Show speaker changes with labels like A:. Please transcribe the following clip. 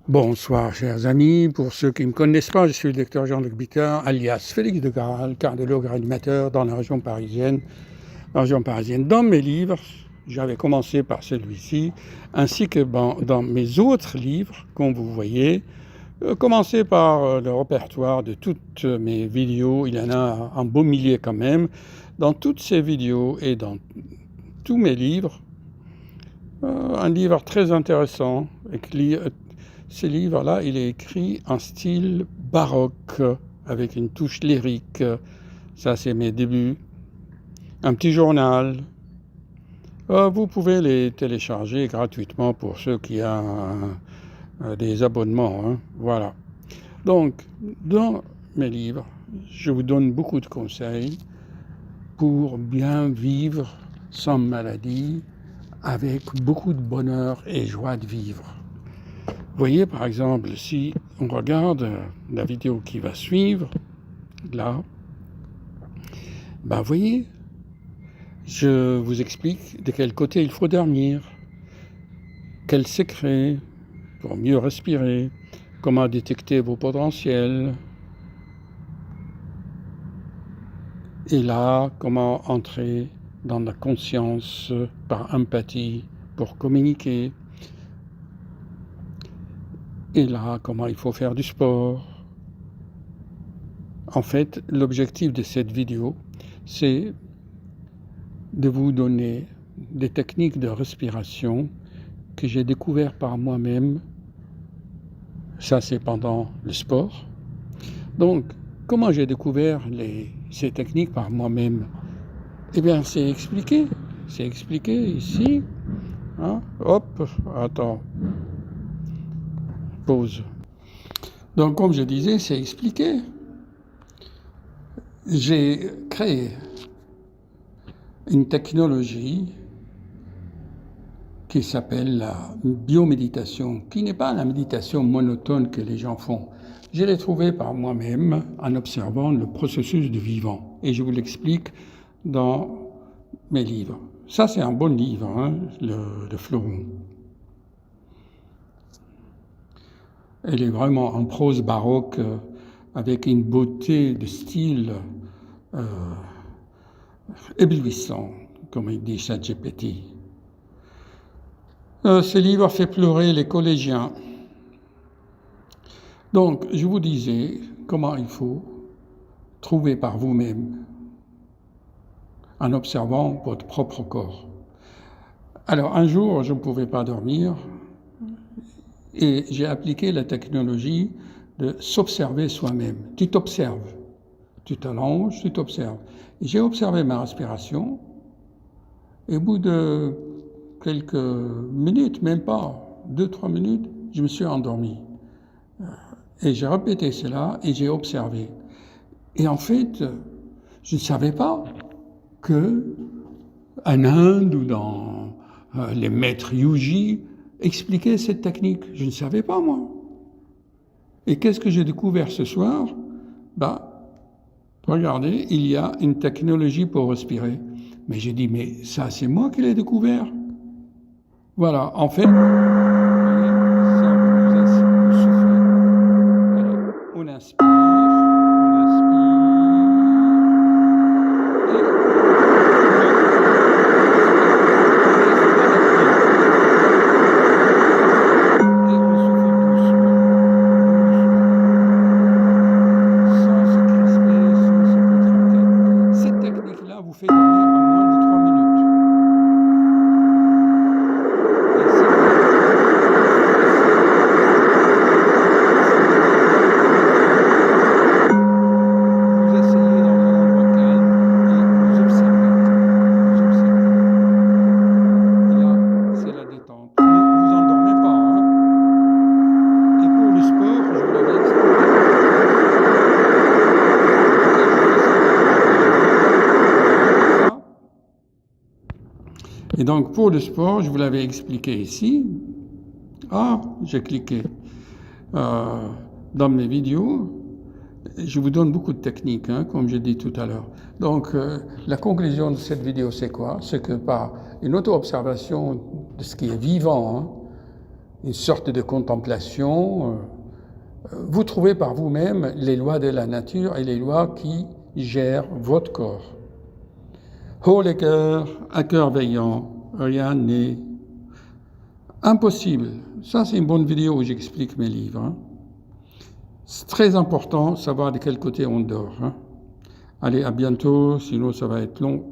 A: Bonsoir chers amis, pour ceux qui ne me connaissent pas, je suis le docteur Jean-Luc Bicard, alias Félix de Garal, cardiologue réanimateur dans la région parisienne. Dans mes livres, j'avais commencé par celui-ci, ainsi que dans mes autres livres, comme vous voyez, commencé par le répertoire de toutes mes vidéos, il y en a un beau millier quand même, dans toutes ces vidéos et dans tous mes livres, un livre très intéressant. Ce livre-là, il est écrit en style baroque, avec une touche lyrique. Ça, c'est mes débuts. Un petit journal. Vous pouvez les télécharger gratuitement pour ceux qui ont des abonnements. Hein. Voilà. Donc, dans mes livres, je vous donne beaucoup de conseils pour bien vivre sans maladie, avec beaucoup de bonheur et joie de vivre. Vous voyez, par exemple, si on regarde la vidéo qui va suivre, là, vous voyez, je vous explique de quel côté il faut dormir, quels secrets pour mieux respirer, comment détecter vos potentiels, et là, comment entrer dans la conscience par empathie pour communiquer. Et là, comment il faut faire du sport. En fait, l'objectif de cette vidéo, c'est de vous donner des techniques de respiration que j'ai découvertes par moi-même. Ça, c'est pendant le sport. Donc, comment j'ai découvert ces techniques par moi-même? Eh bien, c'est expliqué. C'est expliqué ici. Hein? Hop, attends. Pause. Donc, comme je disais, c'est expliqué. J'ai créé une technologie qui s'appelle la bioméditation, qui n'est pas la méditation monotone que les gens font. Je l'ai trouvée par moi-même en observant le processus du vivant. Et je vous l'explique dans mes livres. Ça, c'est un bon livre, hein, le Fleuron. Elle est vraiment en prose baroque, avec une beauté de style éblouissant, comme il dit ChatGPT. Ce livre fait pleurer les collégiens. Donc, je vous disais comment il faut trouver par vous-même, en observant votre propre corps. Alors, un jour, je ne pouvais pas dormir, et j'ai appliqué la technologie de s'observer soi-même. Tu t'observes, tu t'allonges, tu t'observes. Et j'ai observé ma respiration, et au bout de quelques minutes, même pas 2-3 minutes, je me suis endormi. Et j'ai répété cela et j'ai observé. Et en fait, je ne savais pas que en Inde ou dans les maîtres yogis expliquaient cette technique. Je ne savais pas, moi. Et qu'est-ce que j'ai découvert ce soir? Regardez, il y a une technologie pour respirer. Mais j'ai dit, mais ça, c'est moi qui l'ai découvert. Voilà, en fait, ça vous soufflez. Alors, on inspire, Et donc, pour le sport, je vous l'avais expliqué ici. J'ai cliqué. Dans mes vidéos, je vous donne beaucoup de techniques, hein, comme j'ai dit tout à l'heure. Donc, la conclusion de cette vidéo, c'est quoi? C'est que par une auto-observation de ce qui est vivant, hein, une sorte de contemplation. Vous trouvez par vous-même les lois de la nature et les lois qui gèrent votre corps. Haut les cœurs, à cœur veillant, rien n'est impossible. Ça, c'est une bonne vidéo où j'explique mes livres. C'est très important de savoir de quel côté on dort. Allez, à bientôt, sinon ça va être long.